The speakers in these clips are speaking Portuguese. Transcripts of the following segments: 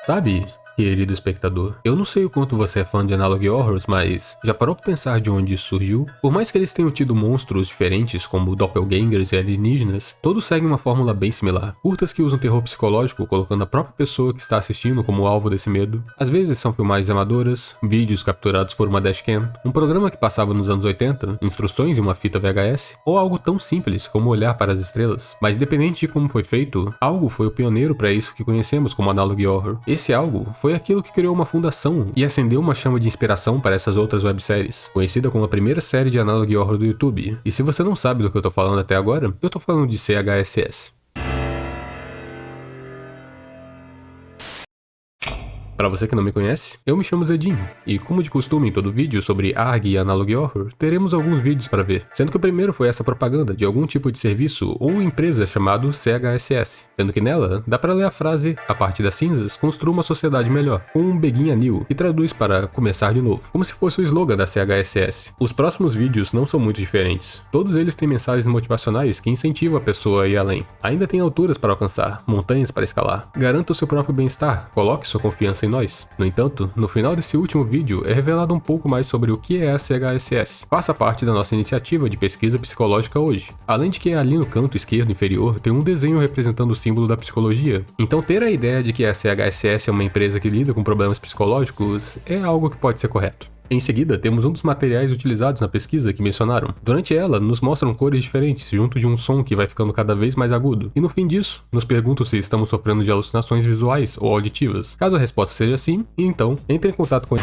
Sabe, querido espectador, eu não sei o quanto você é fã de Analog Horrors, mas já parou pra pensar de onde isso surgiu? Por mais que eles tenham tido monstros diferentes, como doppelgangers e alienígenas, todos seguem uma fórmula bem similar. Curtas que usam terror psicológico, colocando a própria pessoa que está assistindo como alvo desse medo. Às vezes são filmagens amadoras, vídeos capturados por uma dashcam, um programa que passava nos anos 80, instruções em uma fita VHS, ou algo tão simples como olhar para as estrelas. Mas independente de como foi feito, algo foi o pioneiro para isso que conhecemos como Analog Horror. Esse algo foi aquilo que criou uma fundação e acendeu uma chama de inspiração para essas outras webséries, conhecida como a primeira série de Analog Horror do YouTube. E se você não sabe do que eu tô falando até agora, eu tô falando de CHSS. Para você que não me conhece, eu me chamo Zedin, e como de costume em todo vídeo sobre ARG e Analog Horror, teremos alguns vídeos para ver, sendo que o primeiro foi essa propaganda de algum tipo de serviço ou empresa chamado CHSS, sendo que nela dá para ler a frase "a partir das cinzas, construa uma sociedade melhor", com um begin anew, que traduz para começar de novo, como se fosse o slogan da CHSS. Os próximos vídeos não são muito diferentes, todos eles têm mensagens motivacionais que incentivam a pessoa a ir além. Ainda tem alturas para alcançar, montanhas para escalar, garanta o seu próprio bem-estar, coloque sua confiança em nós. No entanto, no final desse último vídeo é revelado um pouco mais sobre o que é a CHSS. Faça parte da nossa iniciativa de pesquisa psicológica hoje. Além de que ali no canto esquerdo inferior tem um desenho representando o símbolo da psicologia. Então ter a ideia de que a CHSS é uma empresa que lida com problemas psicológicos é algo que pode ser correto. Em seguida, temos um dos materiais utilizados na pesquisa que mencionaram. Durante ela, nos mostram cores diferentes, junto de um som que vai ficando cada vez mais agudo. E no fim disso, nos perguntam se estamos sofrendo de alucinações visuais ou auditivas. Caso a resposta seja sim, então, entre em contato com...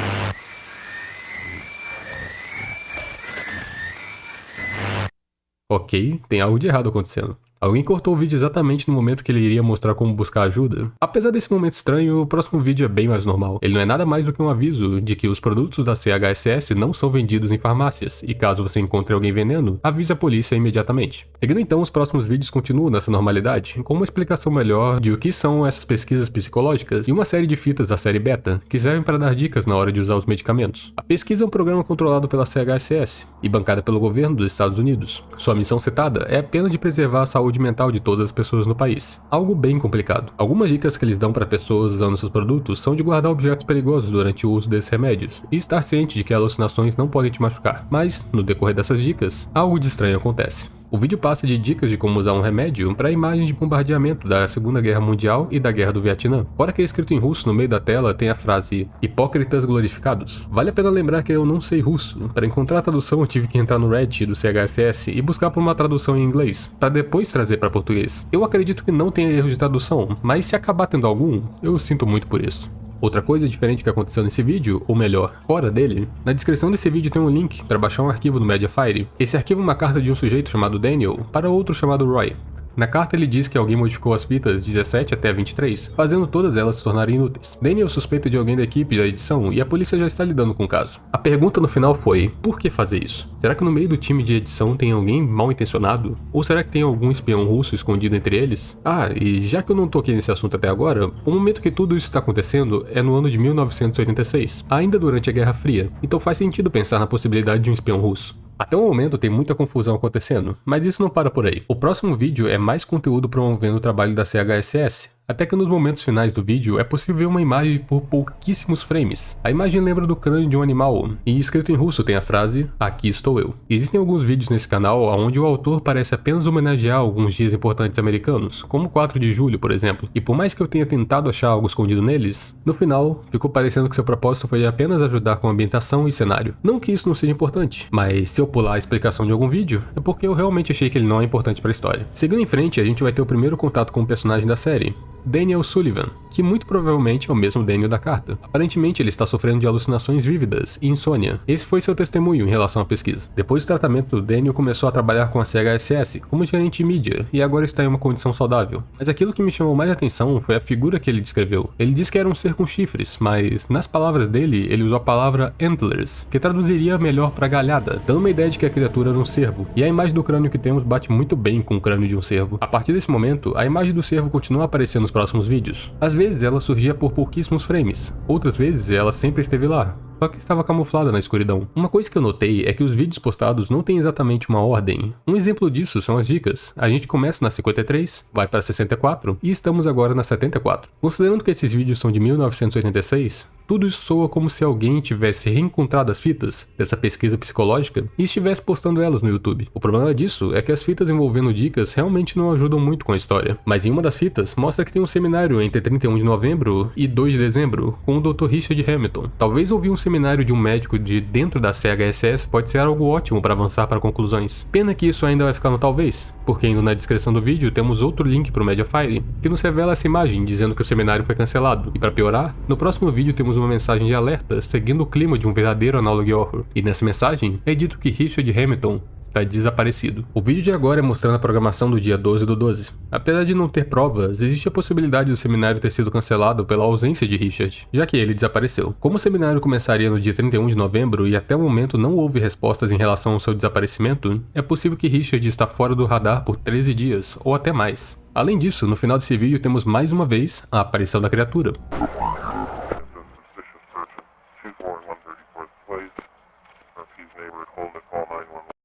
Ok, tem algo de errado acontecendo. Alguém cortou o vídeo exatamente no momento que ele iria mostrar como buscar ajuda. Apesar desse momento estranho, o próximo vídeo é bem mais normal. Ele não é nada mais do que um aviso de que os produtos da CHSS não são vendidos em farmácias, e caso você encontre alguém vendendo, avise a polícia imediatamente. Seguindo então, os próximos vídeos continuam nessa normalidade, com uma explicação melhor de o que são essas pesquisas psicológicas e uma série de fitas da série beta, que servem para dar dicas na hora de usar os medicamentos. A pesquisa é um programa controlado pela CHSS e bancada pelo governo dos Estados Unidos. Sua missão citada é apenas de preservar a saúde mental de todas as pessoas no país. Algo bem complicado. Algumas dicas que eles dão para pessoas usando seus produtos são de guardar objetos perigosos durante o uso desses remédios e estar ciente de que alucinações não podem te machucar. Mas, no decorrer dessas dicas, algo de estranho acontece. O vídeo passa de dicas de como usar um remédio para imagens de bombardeamento da Segunda Guerra Mundial e da Guerra do Vietnã. Fora que é escrito em russo, no meio da tela tem a frase "hipócritas glorificados". Vale a pena lembrar que eu não sei russo. Para encontrar a tradução eu tive que entrar no Reddit do CHSS e buscar por uma tradução em inglês, para depois trazer para português. Eu acredito que não tenha erro de tradução, mas se acabar tendo algum, eu sinto muito por isso. Outra coisa diferente que aconteceu nesse vídeo, ou melhor, fora dele, na descrição desse vídeo tem um link para baixar um arquivo do Mediafire. Esse arquivo é uma carta de um sujeito chamado Daniel para outro chamado Roy. Na carta ele diz que alguém modificou as fitas 17 até 23, fazendo todas elas se tornarem inúteis. Daniel suspeita de alguém da equipe da edição e a polícia já está lidando com o caso. A pergunta no final foi, por que fazer isso? Será que no meio do time de edição tem alguém mal intencionado? Ou será que tem algum espião russo escondido entre eles? Ah, e já que eu não toquei nesse assunto até agora, o momento que tudo isso está acontecendo é no ano de 1986, ainda durante a Guerra Fria, então faz sentido pensar na possibilidade de um espião russo. Até o momento tem muita confusão acontecendo, mas isso não para por aí. O próximo vídeo é mais conteúdo promovendo o trabalho da CHSS, até que nos momentos finais do vídeo é possível ver uma imagem por pouquíssimos frames. A imagem lembra do crânio de um animal, e escrito em russo tem a frase "aqui estou eu". Existem alguns vídeos nesse canal onde o autor parece apenas homenagear alguns dias importantes americanos, como o 4 de julho, por exemplo, e por mais que eu tenha tentado achar algo escondido neles, no final ficou parecendo que seu propósito foi apenas ajudar com a ambientação e cenário. Não que isso não seja importante, mas se eu pular a explicação de algum vídeo, é porque eu realmente achei que ele não é importante para a história. Seguindo em frente, a gente vai ter o primeiro contato com o personagem da série, Daniel Sullivan, que muito provavelmente é o mesmo Daniel da carta. Aparentemente ele está sofrendo de alucinações vívidas e insônia. Esse foi seu testemunho em relação à pesquisa. Depois do tratamento, Daniel começou a trabalhar com a CHSS como gerente de mídia e agora está em uma condição saudável. Mas aquilo que me chamou mais atenção foi a figura que ele descreveu. Ele disse que era um ser com chifres, mas nas palavras dele ele usou a palavra antlers, que traduziria melhor para galhada, dando uma ideia de que a criatura era um cervo. E a imagem do crânio que temos bate muito bem com o crânio de um cervo. A partir desse momento, a imagem do cervo continua aparecendo nos próximos vídeos. Às vezes ela surgia por pouquíssimos frames, outras vezes ela sempre esteve lá, só que estava camuflada na escuridão. Uma coisa que eu notei é que os vídeos postados não têm exatamente uma ordem. Um exemplo disso são as dicas. A gente começa na 53, vai para 64 e estamos agora na 74. Considerando que esses vídeos são de 1986, tudo isso soa como se alguém tivesse reencontrado as fitas dessa pesquisa psicológica e estivesse postando elas no YouTube. O problema disso é que as fitas envolvendo dicas realmente não ajudam muito com a história. Mas em uma das fitas mostra que tem um seminário entre 31 de novembro e 2 de dezembro com o Dr. Richard Hamilton. Talvez ouvir um seminário de um médico de dentro da CHSS pode ser algo ótimo para avançar para conclusões. Pena que isso ainda vai ficar no talvez, porque indo na descrição do vídeo temos outro link para o Mediafire, que nos revela essa imagem dizendo que o seminário foi cancelado. E para piorar, no próximo vídeo temos uma mensagem de alerta seguindo o clima de um verdadeiro análogo horror. E nessa mensagem é dito que Richard Hamilton está desaparecido. O vídeo de agora é mostrando a programação do dia 12 do 12. Apesar de não ter provas, existe a possibilidade do seminário ter sido cancelado pela ausência de Richard, já que ele desapareceu. Como o seminário começaria no dia 31 de novembro e até o momento não houve respostas em relação ao seu desaparecimento, é possível que Richard está fora do radar por 13 dias, ou até mais. Além disso, no final desse vídeo temos mais uma vez a aparição da criatura.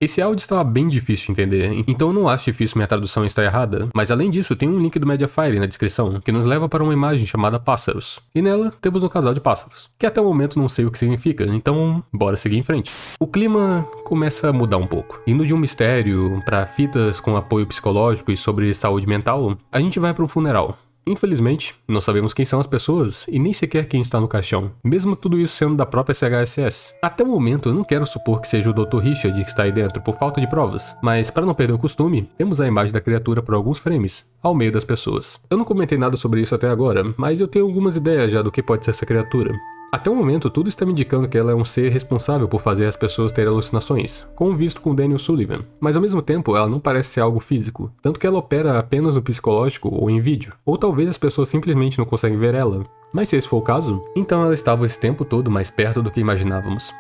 Esse áudio estava bem difícil de entender, então eu não acho difícil minha tradução estar errada, mas além disso tem um link do Mediafire na descrição, que nos leva para uma imagem chamada Pássaros, e nela temos um casal de pássaros, que até o momento não sei o que significa, então bora seguir em frente. O clima começa a mudar um pouco, indo de um mistério para fitas com apoio psicológico e sobre saúde mental, a gente vai para um funeral. Infelizmente, não sabemos quem são as pessoas e nem sequer quem está no caixão, mesmo tudo isso sendo da própria CHSS. Até o momento eu não quero supor que seja o Dr. Richard que está aí dentro por falta de provas, mas para não perder o costume, temos a imagem da criatura por alguns frames, ao meio das pessoas. Eu não comentei nada sobre isso até agora, mas eu tenho algumas ideias já do que pode ser essa criatura. Até o momento, tudo está me indicando que ela é um ser responsável por fazer as pessoas terem alucinações, como visto com Daniel Sullivan, mas ao mesmo tempo ela não parece ser algo físico, tanto que ela opera apenas no psicológico ou em vídeo, ou talvez as pessoas simplesmente não conseguem ver ela. Mas se esse for o caso, então ela estava esse tempo todo mais perto do que imaginávamos.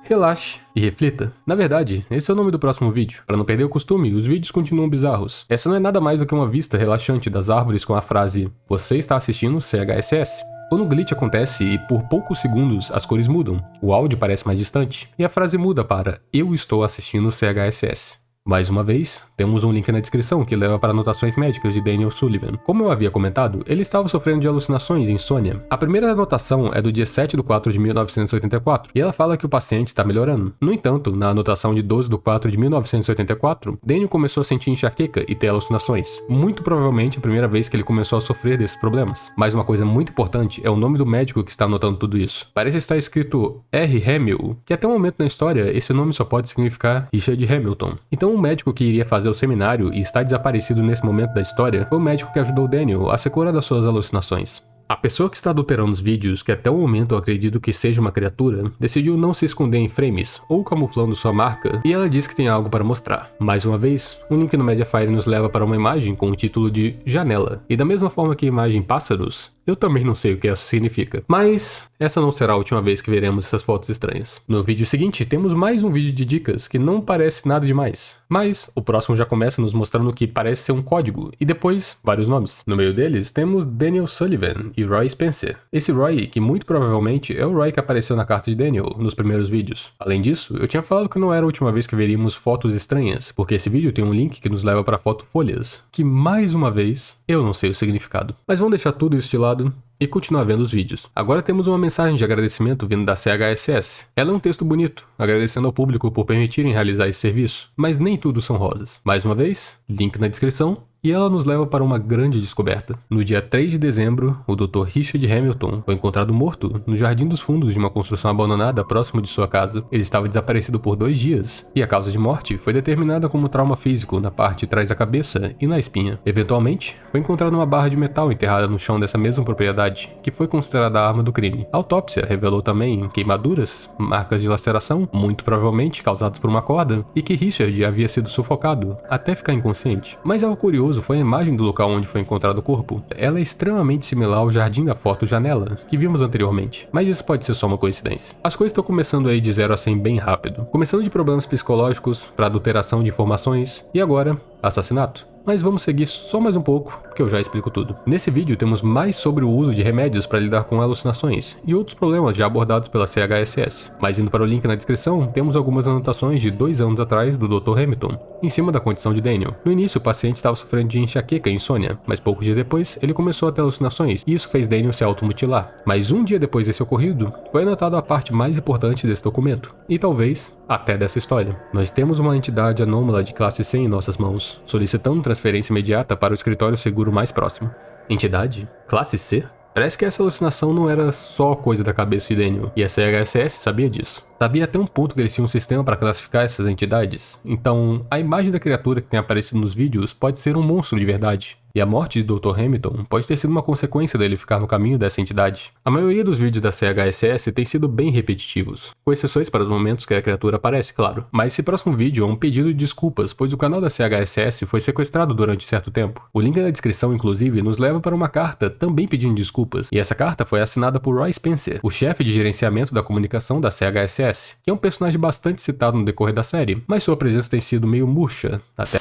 Relaxe e reflita. Na verdade, esse é o nome do próximo vídeo. Para não perder o costume, os vídeos continuam bizarros. Essa não é nada mais do que uma vista relaxante das árvores com a frase "Você está assistindo CHSS". Quando o glitch acontece e por poucos segundos as cores mudam, o áudio parece mais distante e a frase muda para "Eu estou assistindo CHSS". Mais uma vez, temos um link na descrição que leva para anotações médicas de Daniel Sullivan. Como eu havia comentado, ele estava sofrendo de alucinações e insônia. A primeira anotação é do dia 7 de 4 de 1984, e ela fala que o paciente está melhorando. No entanto, na anotação de 12 de 4 de 1984, Daniel começou a sentir enxaqueca e ter alucinações. Muito provavelmente a primeira vez que ele começou a sofrer desses problemas. Mas uma coisa muito importante é o nome do médico que está anotando tudo isso. Parece estar escrito R. Hamill, que até o momento na história esse nome só pode significar Richard Hamilton. Então o médico que iria fazer o seminário e está desaparecido nesse momento da história foi o médico que ajudou Daniel a se curar das suas alucinações. A pessoa que está adulterando os vídeos, que até o momento eu acredito que seja uma criatura, decidiu não se esconder em frames ou camuflando sua marca, e ela diz que tem algo para mostrar. Mais uma vez, um link no Mediafire nos leva para uma imagem com o título de Janela, e da mesma forma que a imagem Pássaros, eu também não sei o que essa significa. Mas essa não será a última vez que veremos essas fotos estranhas. No vídeo seguinte, temos mais um vídeo de dicas que não parece nada demais. Mas o próximo já começa nos mostrando que parece ser um código, e depois vários nomes. No meio deles, temos Daniel Sullivan e Roy Spencer. Esse Roy, que muito provavelmente é o Roy que apareceu na carta de Daniel nos primeiros vídeos. Além disso, eu tinha falado que não era a última vez que veríamos fotos estranhas, porque esse vídeo tem um link que nos leva para foto folhas, que mais uma vez, eu não sei o significado. Mas vamos deixar tudo isso de lado e continuar vendo os vídeos. Agora temos uma mensagem de agradecimento vindo da CHSS. Ela é um texto bonito, agradecendo ao público por permitirem realizar esse serviço, mas nem tudo são rosas. Mais uma vez, link na descrição. E ela nos leva para uma grande descoberta. No dia 3 de dezembro, o Dr. Richard Hamilton foi encontrado morto no jardim dos fundos de uma construção abandonada próximo de sua casa. Ele estava desaparecido por 2 dias, e a causa de morte foi determinada como trauma físico na parte de trás da cabeça e na espinha. Eventualmente, foi encontrada uma barra de metal enterrada no chão dessa mesma propriedade, que foi considerada a arma do crime. A autópsia revelou também queimaduras, marcas de laceração, muito provavelmente causadas por uma corda, e que Richard havia sido sufocado até ficar inconsciente. Mas algo curioso foi a imagem do local onde foi encontrado o corpo. Ela é extremamente similar ao jardim da foto janela que vimos anteriormente, mas isso pode ser só uma coincidência. As coisas estão começando aí de 0 a 100 bem rápido, começando de problemas psicológicos para adulteração de informações e agora assassinato. Mas vamos seguir só mais um pouco, que eu já explico tudo. Nesse vídeo temos mais sobre o uso de remédios para lidar com alucinações e outros problemas já abordados pela CHSS. Mas indo para o link na descrição, temos algumas anotações de 2 anos atrás do Dr. Hamilton, em cima da condição de Daniel. No início o paciente estava sofrendo de enxaqueca e insônia, mas poucos dias depois ele começou a ter alucinações e isso fez Daniel se automutilar. Mas um dia depois desse ocorrido, foi anotado a parte mais importante desse documento, e talvez até dessa história. Nós temos uma entidade anômala de classe C em nossas mãos, solicitando transferência imediata para o escritório seguro mais próximo. Entidade? Classe C? Parece que essa alucinação não era só coisa da cabeça de Daniel, e a CHSS sabia disso. Sabia até um ponto que eles tinham um sistema para classificar essas entidades. Então, a imagem da criatura que tem aparecido nos vídeos pode ser um monstro de verdade. E a morte de Dr. Hamilton pode ter sido uma consequência dele ficar no caminho dessa entidade. A maioria dos vídeos da CHSS tem sido bem repetitivos, com exceções para os momentos que a criatura aparece, claro. Mas esse próximo vídeo é um pedido de desculpas, pois o canal da CHSS foi sequestrado durante certo tempo. O link na descrição, inclusive, nos leva para uma carta também pedindo desculpas, e essa carta foi assinada por Roy Spencer, o chefe de gerenciamento da comunicação da CHSS, que é um personagem bastante citado no decorrer da série, mas sua presença tem sido meio murcha até.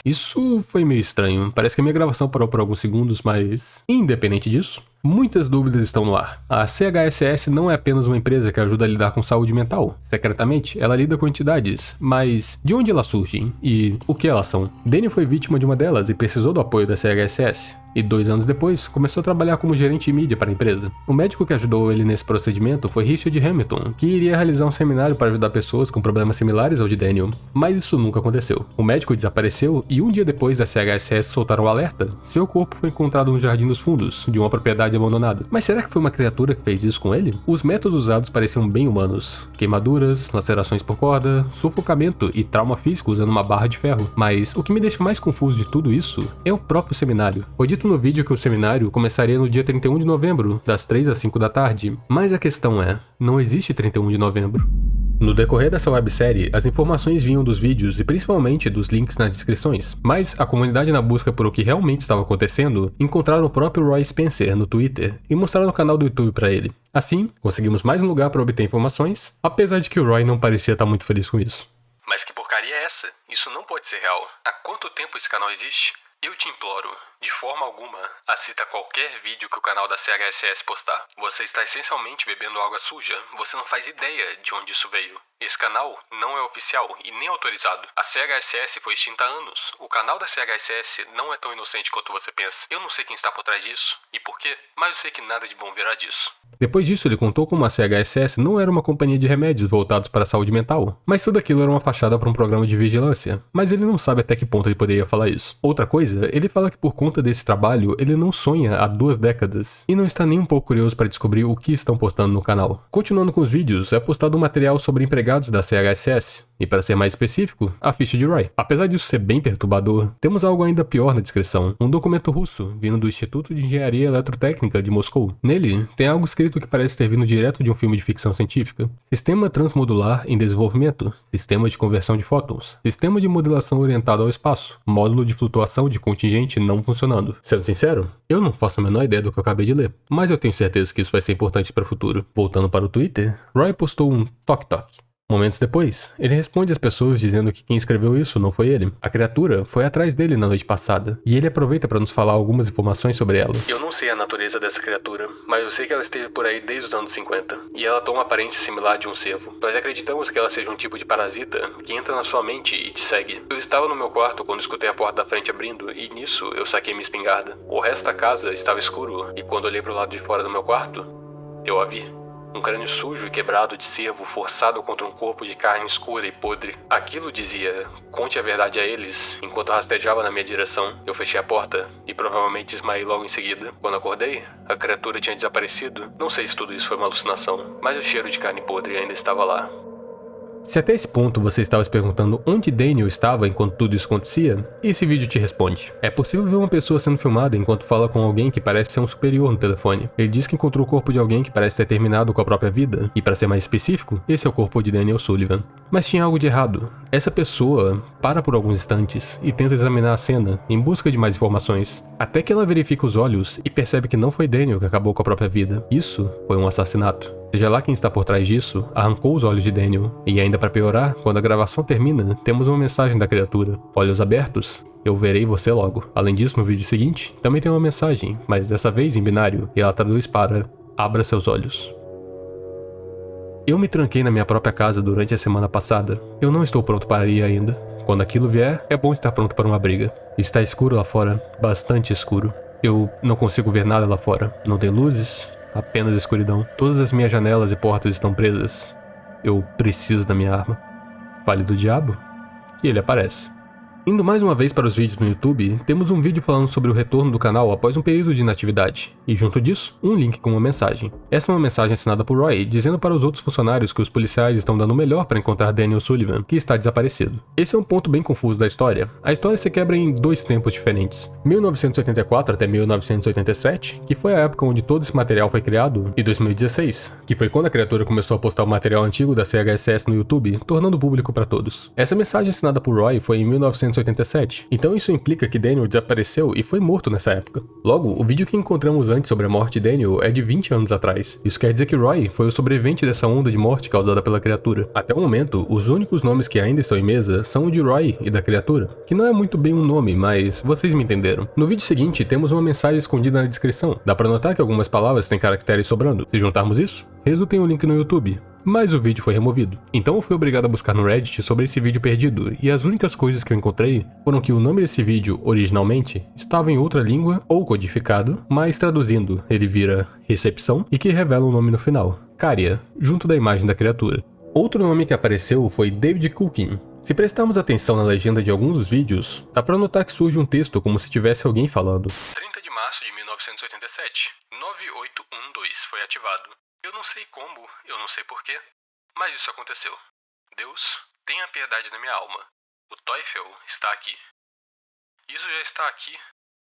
Isso foi meio estranho, parece que a minha gravação parou por alguns segundos, mas independente disso, muitas dúvidas estão no ar. A CHSS não é apenas uma empresa que ajuda a lidar com saúde mental. Secretamente, ela lida com entidades, mas de onde elas surgem e o que elas são? Daniel foi vítima de uma delas e precisou do apoio da CHSS. E 2 anos depois, começou a trabalhar como gerente de mídia para a empresa. O médico que ajudou ele nesse procedimento foi Richard Hamilton, que iria realizar um seminário para ajudar pessoas com problemas similares ao de Daniel. Mas isso nunca aconteceu. O médico desapareceu e um dia depois da CHSS soltar o alerta, seu corpo foi encontrado no Jardim dos Fundos, de uma propriedade abandonada. Mas será que foi uma criatura que fez isso com ele? Os métodos usados pareciam bem humanos. Queimaduras, lacerações por corda, sufocamento e trauma físico usando uma barra de ferro. Mas o que me deixa mais confuso de tudo isso é o próprio seminário. Foi dito no vídeo que o seminário começaria no dia 31 de novembro, das 3 às 5 da tarde. Mas a questão é, não existe 31 de novembro. No decorrer dessa websérie, as informações vinham dos vídeos e principalmente dos links nas descrições, mas a comunidade na busca por o que realmente estava acontecendo encontraram o próprio Roy Spencer no Twitter e mostraram o canal do YouTube para ele. Assim, conseguimos mais um lugar para obter informações, apesar de que o Roy não parecia estar muito feliz com isso. Mas que porcaria é essa? Isso não pode ser real. Há quanto tempo esse canal existe? Eu te imploro, de forma alguma, assista qualquer vídeo que o canal da CHSS postar. Você está essencialmente bebendo água suja, você não faz ideia de onde isso veio. Esse canal não é oficial e nem autorizado. A CHSS foi extinta há anos. O canal da CHSS não é tão inocente quanto você pensa. Eu não sei quem está por trás disso e por quê, mas eu sei que nada de bom virá disso. Depois disso, ele contou como a CHSS não era uma companhia de remédios voltados para a saúde mental, mas tudo aquilo era uma fachada para um programa de vigilância. Mas ele não sabe até que ponto ele poderia falar isso. Outra coisa, ele fala que por conta desse trabalho, ele não sonha há 2 décadas e não está nem um pouco curioso para descobrir o que estão postando no canal. Continuando com os vídeos, é postado um material sobre empregados da CHSS, e para ser mais específico, a ficha de Roy. Apesar disso ser bem perturbador, temos algo ainda pior na descrição, um documento russo, vindo do Instituto de Engenharia Eletrotécnica de Moscou. Nele, tem algo escrito que parece ter vindo direto de um filme de ficção científica. Sistema transmodular em desenvolvimento, sistema de conversão de fótons, sistema de modelação orientado ao espaço, módulo de flutuação de contingente não funcionando. Sendo sincero, eu não faço a menor ideia do que eu acabei de ler, mas eu tenho certeza que isso vai ser importante para o futuro. Voltando para o Twitter, Roy postou um toque-toque. Momentos depois, ele responde às pessoas dizendo que quem escreveu isso não foi ele. A criatura foi atrás dele na noite passada, e ele aproveita para nos falar algumas informações sobre ela. Eu não sei a natureza dessa criatura, mas eu sei que ela esteve por aí desde os anos 50, e ela tem uma aparência similar de um cervo. Nós acreditamos que ela seja um tipo de parasita que entra na sua mente e te segue. Eu estava no meu quarto quando escutei a porta da frente abrindo, e nisso eu saquei minha espingarda. O resto da casa estava escuro, e quando olhei para o lado de fora do meu quarto, eu a vi. Um crânio sujo e quebrado de cervo forçado contra um corpo de carne escura e podre. Aquilo dizia, conte a verdade a eles. Enquanto rastejava na minha direção, eu fechei a porta e provavelmente desmaiei logo em seguida. Quando acordei, a criatura tinha desaparecido. Não sei se tudo isso foi uma alucinação, mas o cheiro de carne podre ainda estava lá. Se até esse ponto você estava se perguntando onde Daniel estava enquanto tudo isso acontecia, esse vídeo te responde. É possível ver uma pessoa sendo filmada enquanto fala com alguém que parece ser um superior no telefone. Ele diz que encontrou o corpo de alguém que parece ter terminado com a própria vida, e para ser mais específico, esse é o corpo de Daniel Sullivan. Mas tinha algo de errado. Essa pessoa para por alguns instantes e tenta examinar a cena em busca de mais informações, até que ela verifica os olhos e percebe que não foi Daniel que acabou com a própria vida. Isso foi um assassinato. Seja lá quem está por trás disso, arrancou os olhos de Daniel. E ainda para piorar, quando a gravação termina, temos uma mensagem da criatura. Olhos abertos, eu verei você logo. Além disso, no vídeo seguinte, também tem uma mensagem, mas dessa vez em binário, e ela traduz para: abra seus olhos. Eu me tranquei na minha própria casa durante a semana passada. Eu não estou pronto para ir ainda. Quando aquilo vier, é bom estar pronto para uma briga. Está escuro lá fora, bastante escuro. Eu não consigo ver nada lá fora. Não tem luzes, apenas escuridão. Todas as minhas janelas e portas estão presas. Eu preciso da minha arma. Fale do diabo, e ele aparece. Indo mais uma vez para os vídeos no YouTube, temos um vídeo falando sobre o retorno do canal após um período de inatividade, e junto disso, um link com uma mensagem. Essa é uma mensagem assinada por Roy, dizendo para os outros funcionários que os policiais estão dando o melhor para encontrar Daniel Sullivan, que está desaparecido. Esse é um ponto bem confuso da história. A história se quebra em dois tempos diferentes. 1984 até 1987, que foi a época onde todo esse material foi criado, e 2016, que foi quando a criatura começou a postar o material antigo da CHSS no YouTube, tornando público para todos. Essa mensagem assinada por Roy foi em 1987, então isso implica que Daniel desapareceu e foi morto nessa época. Logo, o vídeo que encontramos antes sobre a morte de Daniel é de 20 anos atrás. Isso quer dizer que Roy foi o sobrevivente dessa onda de morte causada pela criatura. Até o momento, os únicos nomes que ainda estão em mesa são o de Roy e da criatura, que não é muito bem um nome, mas vocês me entenderam. No vídeo seguinte, temos uma mensagem escondida na descrição. Dá pra notar que algumas palavras têm caracteres sobrando. Se juntarmos isso, resulta em um link no YouTube. Mas o vídeo foi removido. Então eu fui obrigado a buscar no Reddit sobre esse vídeo perdido, e as únicas coisas que eu encontrei foram que o nome desse vídeo, originalmente, estava em outra língua ou codificado, mas traduzindo, ele vira recepção, e que revela um nome no final, Caria, junto da imagem da criatura. Outro nome que apareceu foi David Culkin. Se prestarmos atenção na legenda de alguns dos vídeos, dá pra notar que surge um texto como se tivesse alguém falando. 30 de março de 1987, 9812 foi ativado. Eu não sei como, eu não sei porquê, mas isso aconteceu. Deus, tenha piedade da minha alma. O Teufel está aqui. Isso já está aqui,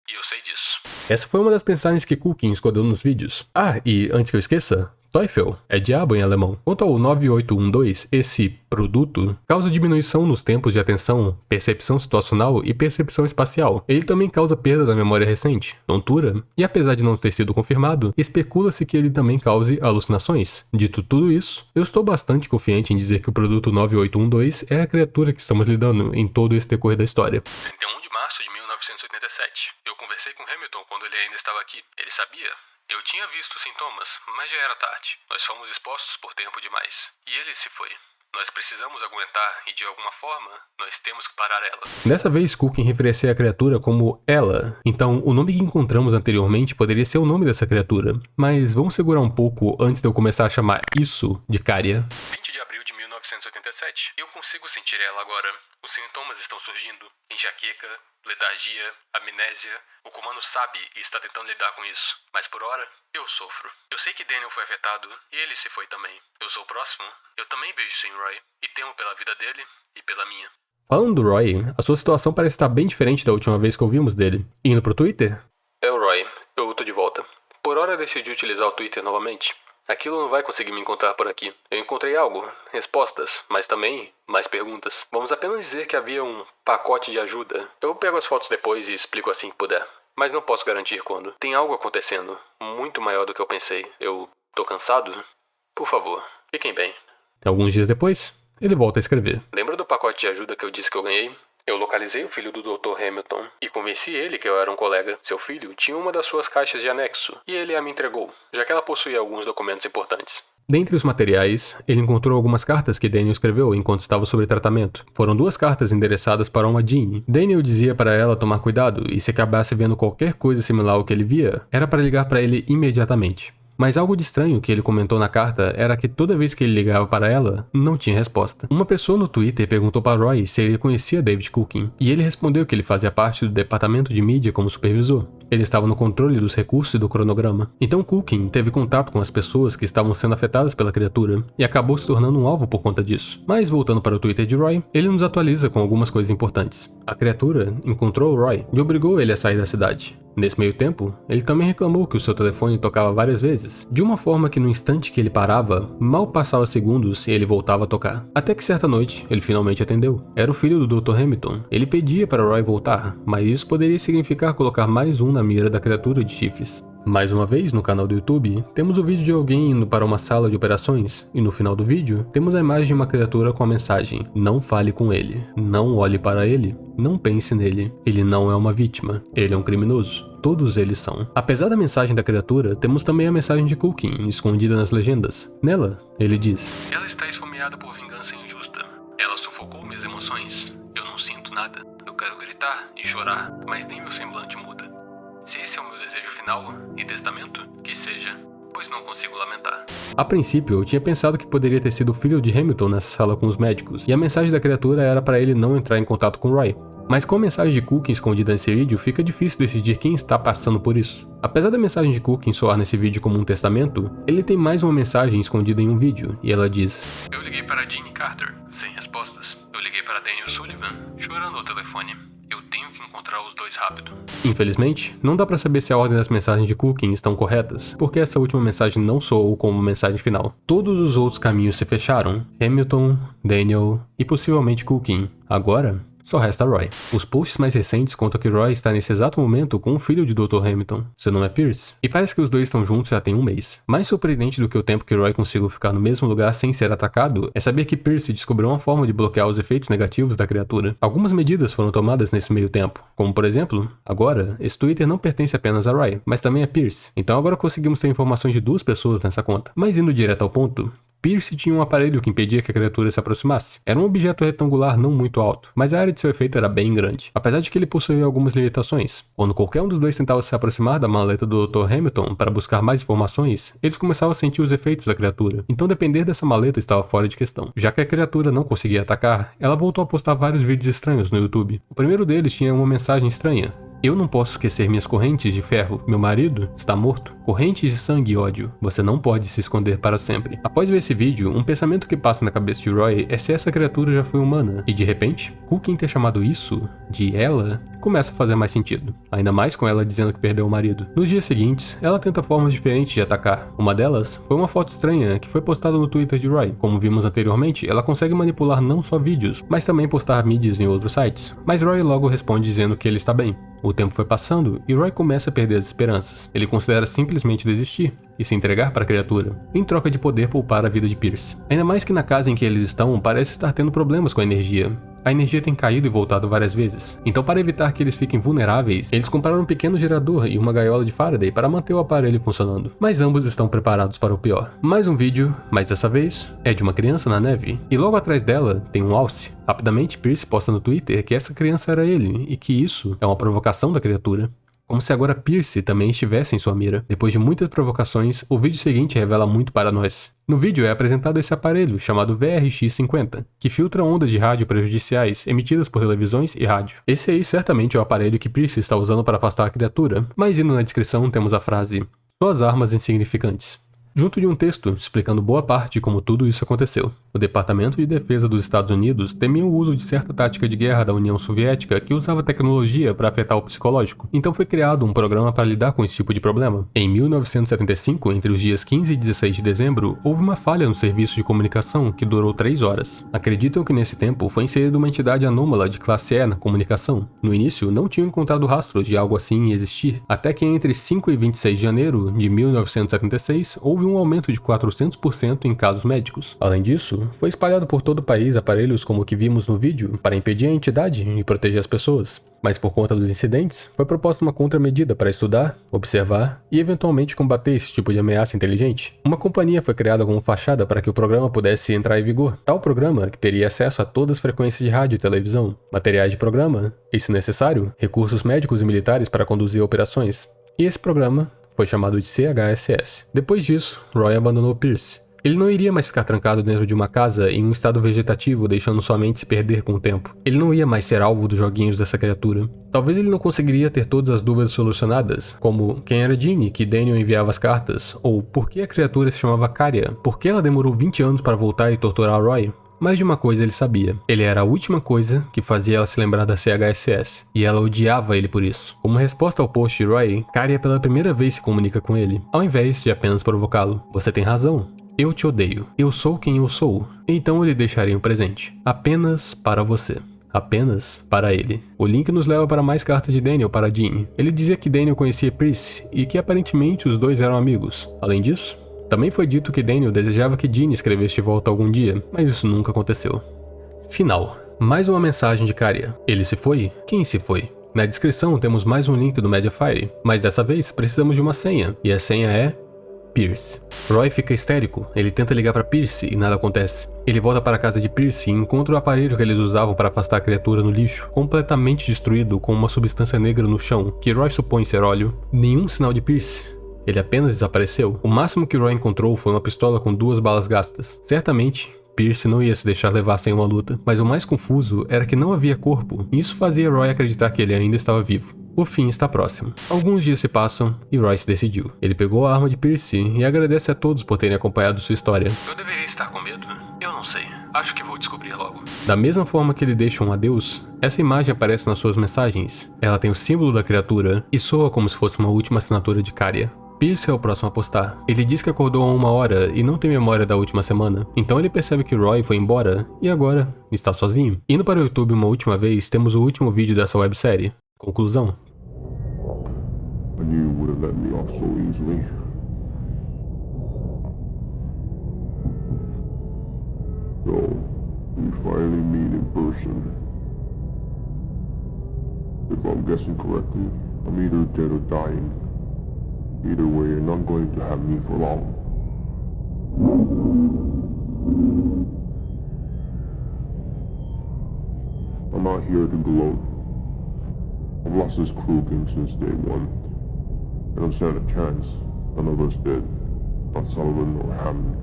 e eu sei disso. Essa foi uma das mensagens que Culkin escondeu nos vídeos. Ah, e antes que eu esqueça, Teufel é diabo em alemão. Quanto ao 9812, esse produto causa diminuição nos tempos de atenção, percepção situacional e percepção espacial. Ele também causa perda da memória recente, tontura, e apesar de não ter sido confirmado, especula-se que ele também cause alucinações. Dito tudo isso, eu estou bastante confiante em dizer que o produto 9812 é a criatura que estamos lidando em todo esse decorrer da história. 31 de março de 1987. Eu conversei com Hamilton quando ele ainda estava aqui. Ele sabia. Eu tinha visto os sintomas, mas já era tarde. Nós fomos expostos por tempo demais. E ele se foi. Nós precisamos aguentar e, de alguma forma, nós temos que parar ela. Dessa vez, Culkin referencia a criatura como ela. Então, o nome que encontramos anteriormente poderia ser o nome dessa criatura. Mas vamos segurar um pouco antes de eu começar a chamar isso de Caria. 20 de abril de 1987. Eu consigo sentir ela agora. Os sintomas estão surgindo. Enxaqueca, letargia, amnésia. O comando sabe e está tentando lidar com isso. Mas por hora, eu sofro. Eu sei que Daniel foi afetado e ele se foi também. Eu sou o próximo. Eu também vejo sem Roy. E temo pela vida dele e pela minha. Falando do Roy, a sua situação parece estar bem diferente da última vez que ouvimos dele. Indo pro Twitter? É o Roy. Eu tô de volta. Por hora decidi utilizar o Twitter novamente. Aquilo não vai conseguir me encontrar por aqui. Eu encontrei algo, respostas, mas também mais perguntas. Vamos apenas dizer que havia um pacote de ajuda. Eu pego as fotos depois e explico assim que puder. Mas não posso garantir quando. Tem algo acontecendo, muito maior do que eu pensei. Eu tô cansado? Por favor, fiquem bem. Alguns dias depois, ele volta a escrever. Lembra do pacote de ajuda que eu disse que eu ganhei? Eu localizei o filho do Dr. Hamilton e convenci ele que eu era um colega. Seu filho tinha uma das suas caixas de anexo e ele a me entregou, já que ela possuía alguns documentos importantes. Dentre os materiais, ele encontrou algumas cartas que Daniel escreveu enquanto estava sob tratamento. Foram 2 cartas endereçadas para uma Jean. Daniel dizia para ela tomar cuidado e se acabasse vendo qualquer coisa similar ao que ele via, era para ligar para ele imediatamente. Mas algo de estranho que ele comentou na carta era que toda vez que ele ligava para ela, não tinha resposta. Uma pessoa no Twitter perguntou para Roy se ele conhecia David Culkin, e ele respondeu que ele fazia parte do departamento de mídia como supervisor. Ele estava no controle dos recursos e do cronograma. Então Culkin teve contato com as pessoas que estavam sendo afetadas pela criatura, e acabou se tornando um alvo por conta disso. Mas voltando para o Twitter de Roy, ele nos atualiza com algumas coisas importantes. A criatura encontrou Roy e obrigou ele a sair da cidade. Nesse meio tempo, ele também reclamou que o seu telefone tocava várias vezes, de uma forma que no instante que ele parava, mal passava segundos e ele voltava a tocar. Até que certa noite, ele finalmente atendeu. Era o filho do Dr. Hamilton. Ele pedia para Roy voltar, mas isso poderia significar colocar mais um na mira da criatura de chifres. Mais uma vez, no canal do YouTube, temos o vídeo de alguém indo para uma sala de operações, e no final do vídeo, temos a imagem de uma criatura com a mensagem: não fale com ele, não olhe para ele, não pense nele, ele não é uma vítima, ele é um criminoso. Todos eles são. Apesar da mensagem da criatura, temos também a mensagem de Culkin, escondida nas legendas. Nela, ele diz: ela está esfomeada por vingança injusta. Ela sufocou minhas emoções. Eu não sinto nada. Eu quero gritar e chorar, mas nem meu semblante muda. Se esse é o meu desejo final e testamento, que seja, pois não consigo lamentar. A princípio, eu tinha pensado que poderia ter sido o filho de Hamilton nessa sala com os médicos, e a mensagem da criatura era para ele não entrar em contato com Roy. Mas com a mensagem de Culkin escondida nesse vídeo, fica difícil decidir quem está passando por isso. Apesar da mensagem de Culkin soar nesse vídeo como um testamento, ele tem mais uma mensagem escondida em um vídeo, e ela diz: eu liguei para Ginny Carter, sem respostas. Eu liguei para Daniel Sullivan, chorando ao telefone. Eu tenho que encontrar os dois rápido. Infelizmente, não dá pra saber se a ordem das mensagens de Culkin estão corretas, porque essa última mensagem não soou como mensagem final. Todos os outros caminhos se fecharam: Hamilton, Daniel e possivelmente Culkin. Agora, só resta Roy. Os posts mais recentes contam que Roy está nesse exato momento com o filho de Dr. Hamilton, seu nome é Pierce, e parece que os dois estão juntos já tem um mês. Mais surpreendente do que o tempo que Roy conseguiu ficar no mesmo lugar sem ser atacado, é saber que Pierce descobriu uma forma de bloquear os efeitos negativos da criatura. Algumas medidas foram tomadas nesse meio tempo, como por exemplo, agora, esse Twitter não pertence apenas a Roy, mas também a Pierce, então agora conseguimos ter informações de duas pessoas nessa conta. Mas indo direto ao ponto, Pierce tinha um aparelho que impedia que a criatura se aproximasse. Era um objeto retangular não muito alto, mas a área de seu efeito era bem grande, apesar de que ele possuía algumas limitações. Quando qualquer um dos dois tentava se aproximar da maleta do Dr. Hamilton para buscar mais informações, eles começavam a sentir os efeitos da criatura, então depender dessa maleta estava fora de questão. Já que a criatura não conseguia atacar, ela voltou a postar vários vídeos estranhos no YouTube. O primeiro deles tinha uma mensagem estranha: eu não posso esquecer minhas correntes de ferro. Meu marido está morto. Correntes de sangue e ódio. Você não pode se esconder para sempre. Após ver esse vídeo, um pensamento que passa na cabeça de Roy é se essa criatura já foi humana. E de repente, Culkin ter chamado isso de ela começa a fazer mais sentido. Ainda mais com ela dizendo que perdeu o marido. Nos dias seguintes, ela tenta formas diferentes de atacar. Uma delas foi uma foto estranha que foi postada no Twitter de Roy. Como vimos anteriormente, ela consegue manipular não só vídeos, mas também postar mídias em outros sites. Mas Roy logo responde dizendo que ele está bem. O tempo foi passando e Roy começa a perder as esperanças. Ele considera simplesmente desistir e se entregar para a criatura, em troca de poder poupar a vida de Pierce. Ainda mais que na casa em que eles estão parece estar tendo problemas com a energia. A energia tem caído e voltado várias vezes. Então, para evitar que eles fiquem vulneráveis, eles compraram um pequeno gerador e uma gaiola de Faraday para manter o aparelho funcionando. Mas ambos estão preparados para o pior. Mais um vídeo, mas dessa vez é de uma criança na neve. E logo atrás dela tem um alce. Rapidamente, Pierce posta no Twitter que essa criança era ele e que isso é uma provocação da criatura. Como se agora Pierce também estivesse em sua mira. Depois de muitas provocações, o vídeo seguinte revela muito para nós. No vídeo é apresentado esse aparelho chamado VRX-50, que filtra ondas de rádio prejudiciais emitidas por televisões e rádio. Esse aí certamente é o aparelho que Pierce está usando para afastar a criatura, mas indo na descrição temos a frase: suas armas insignificantes, junto de um texto explicando boa parte de como tudo isso aconteceu. O Departamento de Defesa dos Estados Unidos temia o uso de certa tática de guerra da União Soviética que usava tecnologia para afetar o psicológico. Então foi criado um programa para lidar com esse tipo de problema. Em 1975, entre os dias 15 e 16 de dezembro, houve uma falha no serviço de comunicação que durou 3 horas. Acreditam que nesse tempo foi inserida uma entidade anômala de classe E na comunicação. No início, não tinham encontrado rastros de algo assim existir, até que entre 5 e 26 de janeiro de 1976, houve um aumento de 400% em casos médicos. Além disso, foi espalhado por todo o país aparelhos como o que vimos no vídeo para impedir a entidade e proteger as pessoas. Mas por conta dos incidentes, foi proposta uma contramedida para estudar, observar e eventualmente combater esse tipo de ameaça inteligente. Uma companhia foi criada como fachada para que o programa pudesse entrar em vigor. Tal programa que teria acesso a todas as frequências de rádio e televisão, materiais de programa e, se necessário, recursos médicos e militares para conduzir operações. E esse programa foi chamado de CHSS. Depois disso, Roy abandonou Pierce. Ele não iria mais ficar trancado dentro de uma casa em um estado vegetativo, deixando sua mente se perder com o tempo. Ele não ia mais ser alvo dos joguinhos dessa criatura. Talvez ele não conseguiria ter todas as dúvidas solucionadas, como quem era Ginny, que Daniel enviava as cartas, ou por que a criatura se chamava Caria, por que ela demorou 20 anos para voltar e torturar Roy. Mas de uma coisa ele sabia. Ele era a última coisa que fazia ela se lembrar da CHSS, e ela odiava ele por isso. Como resposta ao post de Roy, Caria pela primeira vez se comunica com ele, ao invés de apenas provocá-lo. Você tem razão. Eu te odeio. Eu sou quem eu sou. Então eu lhe deixarei um presente. Apenas para você. Apenas para ele. O link nos leva para mais cartas de Daniel para Ginny. Ele dizia que Daniel conhecia Pierce e que aparentemente os dois eram amigos. Além disso, também foi dito que Daniel desejava que Ginny escrevesse de volta algum dia, mas isso nunca aconteceu. Final. Mais uma mensagem de Caria. Ele se foi? Quem se foi? Na descrição temos mais um link do Mediafire, mas dessa vez precisamos de uma senha, e a senha é Pierce. Roy fica histérico, ele tenta ligar para Pierce e nada acontece. Ele volta para a casa de Pierce e encontra o aparelho que eles usavam para afastar a criatura no lixo, completamente destruído com uma substância negra no chão, que Roy supõe ser óleo. Nenhum sinal de Pierce. Ele apenas desapareceu. O máximo que Roy encontrou foi uma pistola com 2 balas gastas. Certamente, Pierce não ia se deixar levar sem uma luta, mas o mais confuso era que não havia corpo, e isso fazia Roy acreditar que ele ainda estava vivo. O fim está próximo. Alguns dias se passam e Roy se decidiu. Ele pegou a arma de Pierce e agradece a todos por terem acompanhado sua história. Eu deveria estar com medo? Eu não sei. Acho que vou descobrir logo. Da mesma forma que ele deixa um adeus, essa imagem aparece nas suas mensagens. Ela tem o símbolo da criatura e soa como se fosse uma última assinatura de Caria. Pierce é o próximo a postar. Ele diz que acordou há 1 hora e não tem memória da última semana. Então ele percebe que Roy foi embora e agora está sozinho. Indo para o YouTube uma última vez, temos o último vídeo dessa websérie. Conclusão. I knew you wouldn't let me off so easily. So, we finally meet in person. If I'm guessing correctly, I'm either dead or dying. Either way, you're not going to have me for long. I'm not here to gloat. I've lost this crew game since day one. I don't stand a chance. None of us did. Not Sullivan or Hammond.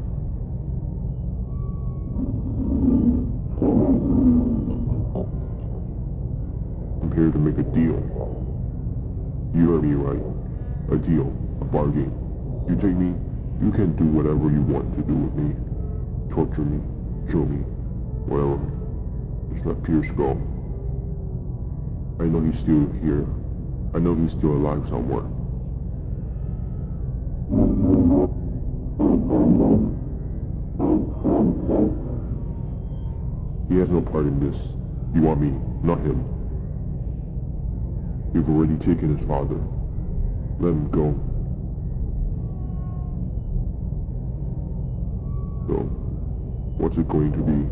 I'm here to make a deal. You heard me right. A deal. A bargain. You take me, you can do whatever you want to do with me. Torture me. Kill me. Whatever. Just let Pierce go. I know he's still here. I know he's still alive somewhere. He has no part in this. You want me, not him. You've already taken his father. Let him go. So, what's it going to be?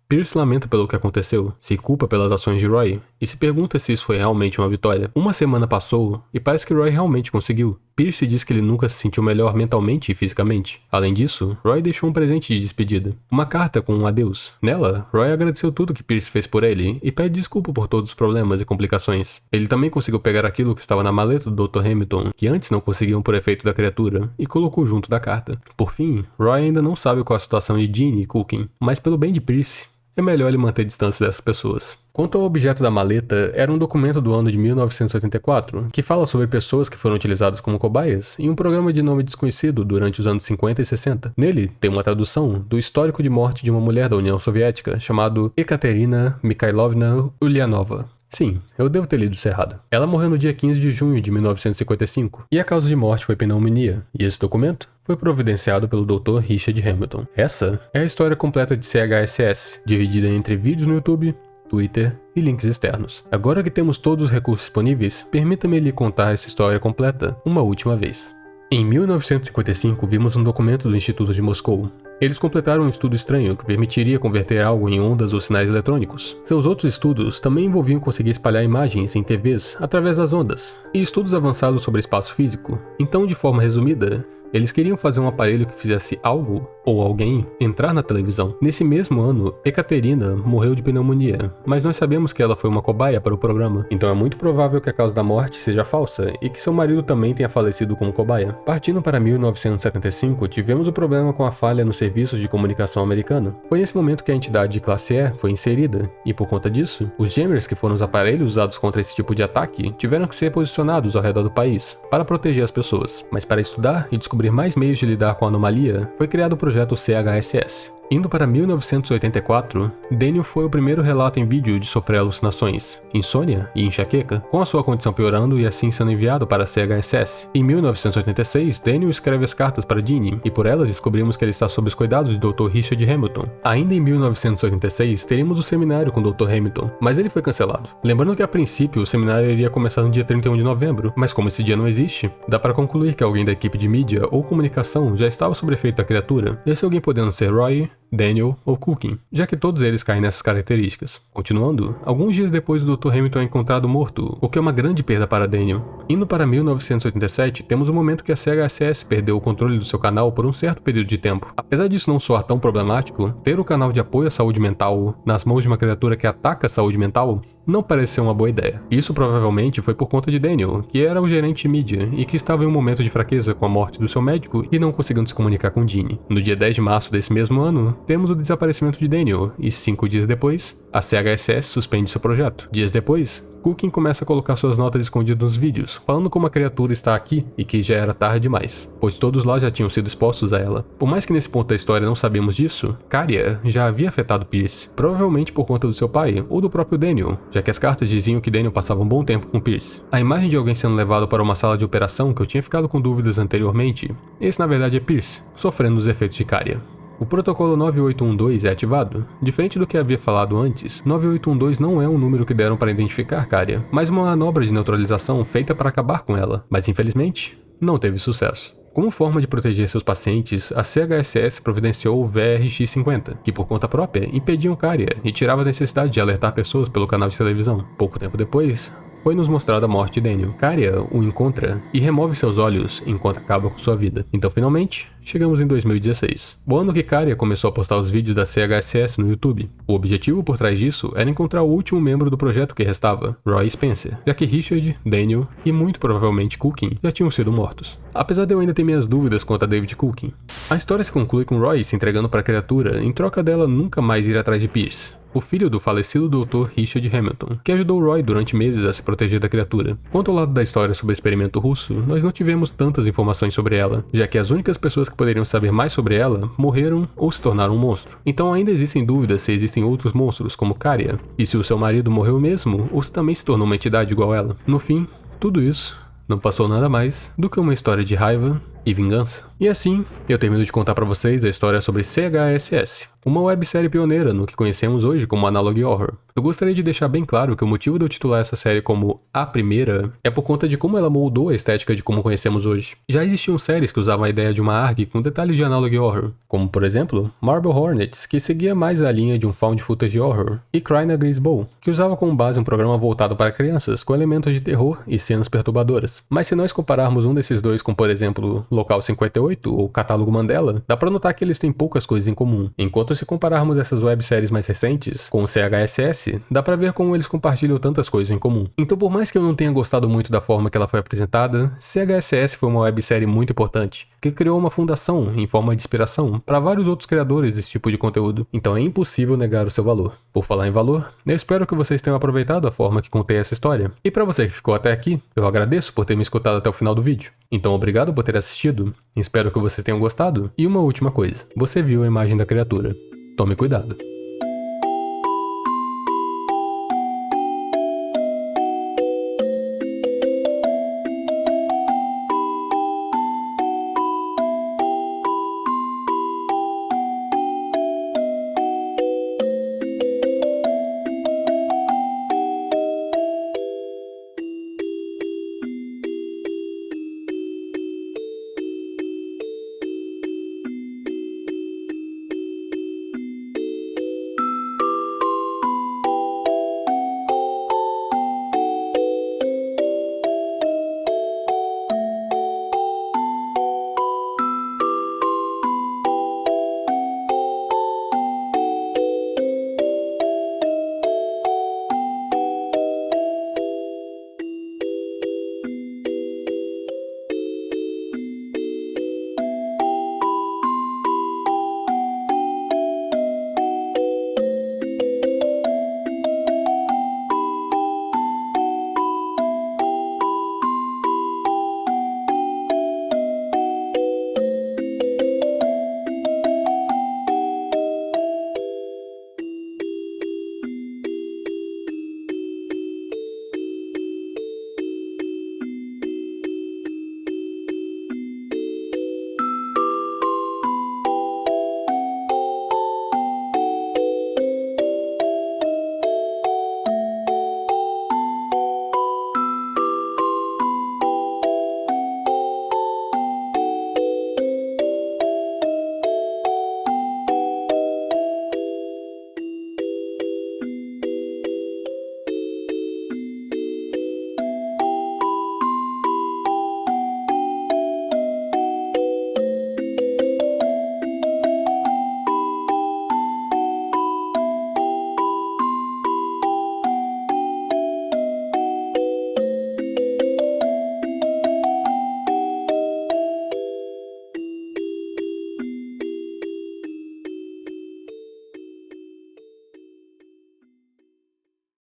Pierce lamenta pelo que aconteceu, se culpa pelas ações de Roy e se pergunta se isso foi realmente uma vitória. Uma semana passou e parece que Roy realmente conseguiu. Pierce diz que ele nunca se sentiu melhor mentalmente e fisicamente. Além disso, Roy deixou um presente de despedida. Uma carta com um adeus. Nela, Roy agradeceu tudo que Pierce fez por ele e pede desculpa por todos os problemas e complicações. Ele também conseguiu pegar aquilo que estava na maleta do Dr. Hamilton, que antes não conseguiam por efeito da criatura, e colocou junto da carta. Por fim, Roy ainda não sabe qual a situação de Ginny e Cooking, mas pelo bem de Pierce, é melhor ele manter distância dessas pessoas. Quanto ao objeto da maleta, era um documento do ano de 1984, que fala sobre pessoas que foram utilizadas como cobaias em um programa de nome desconhecido durante os anos 50 e 60. Nele, tem uma tradução do histórico de morte de uma mulher da União Soviética, chamado Ekaterina Mikhailovna Ulyanova. Sim, eu devo ter lido isso errado. Ela morreu no dia 15 de junho de 1955, e a causa de morte foi pneumonia, e esse documento foi providenciado pelo Dr. Richard Hamilton. Essa é a história completa de CHSS, dividida entre vídeos no YouTube, Twitter e links externos. Agora que temos todos os recursos disponíveis, permita-me lhe contar essa história completa uma última vez. Em 1955, vimos um documento do Instituto de Moscou. Eles completaram um estudo estranho que permitiria converter algo em ondas ou sinais eletrônicos. Seus outros estudos também envolviam conseguir espalhar imagens em TVs através das ondas, e estudos avançados sobre espaço físico. Então, de forma resumida, Eles queriam fazer um aparelho que fizesse algo, ou alguém, entrar na televisão. Nesse mesmo ano, Ekaterina morreu de pneumonia, mas nós sabemos que ela foi uma cobaia para o programa, então é muito provável que a causa da morte seja falsa e que seu marido também tenha falecido como cobaia. Partindo para 1975, tivemos o problema com a falha nos serviços de comunicação americana. Foi nesse momento que a entidade de classe E foi inserida, e por conta disso, os jammers, que foram os aparelhos usados contra esse tipo de ataque, tiveram que ser posicionados ao redor do país, para proteger as pessoas. Mas para estudar e descobrir mais meios de lidar com a anomalia, foi criado o projeto CHSS. Indo para 1984, Daniel foi o primeiro relato em vídeo de sofrer alucinações, insônia e enxaqueca, com a sua condição piorando e assim sendo enviado para a CHSS. Em 1986, Daniel escreve as cartas para Jeannie, e por elas descobrimos que ele está sob os cuidados do Dr. Richard Hamilton. Ainda em 1986, teríamos o seminário com o Dr. Hamilton, mas ele foi cancelado. Lembrando que a princípio o seminário iria começar no dia 31 de novembro, mas como esse dia não existe, dá para concluir que alguém da equipe de mídia ou comunicação já estava sob efeito da criatura, esse alguém podendo ser Roy, Daniel ou Cooking, já que todos eles caem nessas características. Continuando, alguns dias depois o Dr. Hamilton é encontrado morto, o que é uma grande perda para Daniel. Indo para 1987, temos o momento que a CHSS perdeu o controle do seu canal por um certo período de tempo. Apesar disso não soar tão problemático, ter o canal de apoio à saúde mental nas mãos de uma criatura que ataca a saúde mental não parece ser uma boa ideia. Isso provavelmente foi por conta de Daniel, que era o gerente de mídia e que estava em um momento de fraqueza com a morte do seu médico e não conseguindo se comunicar com Jeannie. No dia 10 de março desse mesmo ano, temos o desaparecimento de Daniel e 5 dias depois, a CHSS suspende seu projeto. Dias depois, Cooking começa a colocar suas notas escondidas nos vídeos, falando como a criatura está aqui e que já era tarde demais, pois todos lá já tinham sido expostos a ela. Por mais que nesse ponto da história não sabemos disso, Karya já havia afetado Pierce, provavelmente por conta do seu pai ou do próprio Daniel, já que as cartas diziam que Daniel passava um bom tempo com Pierce. A imagem de alguém sendo levado para uma sala de operação que eu tinha ficado com dúvidas anteriormente, esse na verdade é Pierce, sofrendo os efeitos de Karya. O protocolo 9812 é ativado. Diferente do que havia falado antes, 9812 não é um número que deram para identificar Karya, mas uma manobra de neutralização feita para acabar com ela, mas infelizmente, não teve sucesso. Como forma de proteger seus pacientes, a CHSS providenciou o VRX-50, que por conta própria impediam Karya e tirava a necessidade de alertar pessoas pelo canal de televisão. Pouco tempo depois, foi nos mostrada a morte de Daniel. Karya o encontra e remove seus olhos enquanto acaba com sua vida. Então finalmente, chegamos em 2016, o ano que Karya começou a postar os vídeos da CHSS no YouTube. O objetivo por trás disso era encontrar o último membro do projeto que restava, Roy Spencer, já que Richard, Daniel e muito provavelmente Cooking já tinham sido mortos. Apesar de eu ainda ter minhas dúvidas quanto a David Cooking, a história se conclui com Roy se entregando para a criatura em troca dela nunca mais ir atrás de Pierce, o filho do falecido Dr. Richard Hamilton, que ajudou Roy durante meses a se proteger da criatura. Quanto ao lado da história sobre o experimento russo, nós não tivemos tantas informações sobre ela, já que as únicas pessoas que poderiam saber mais sobre ela morreram ou se tornaram um monstro. Então ainda existem dúvidas se existem outros monstros como Karya, e se o seu marido morreu mesmo ou se também se tornou uma entidade igual a ela. No fim, tudo isso não passou nada mais do que uma história de raiva e vingança. E assim, eu termino de contar pra vocês a história sobre CHSS, uma websérie pioneira no que conhecemos hoje como Analog Horror. Eu gostaria de deixar bem claro que o motivo de eu titular essa série como A Primeira é por conta de como ela moldou a estética de como conhecemos hoje. Já existiam séries que usavam a ideia de uma ARG com detalhes de Analog Horror, como por exemplo, Marble Hornets, que seguia mais a linha de um found footage horror, e Cry na Greaseball, que usava como base um programa voltado para crianças com elementos de terror e cenas perturbadoras. Mas se nós compararmos um desses dois com, por exemplo, Local 58 ou Catálogo Mandela, dá pra notar que eles têm poucas coisas em comum. Enquanto se compararmos essas webséries mais recentes com o CHSS, dá pra ver como eles compartilham tantas coisas em comum. Então por mais que eu não tenha gostado muito da forma que ela foi apresentada, CHSS foi uma websérie muito importante, que criou uma fundação em forma de inspiração para vários outros criadores desse tipo de conteúdo. Então é impossível negar o seu valor. Por falar em valor, eu espero que vocês tenham aproveitado a forma que contei essa história. E pra você que ficou até aqui, eu agradeço por ter me escutado até o final do vídeo. Então obrigado por ter assistido, espero que vocês tenham gostado. E uma última coisa, você viu a imagem da criatura. Tome cuidado.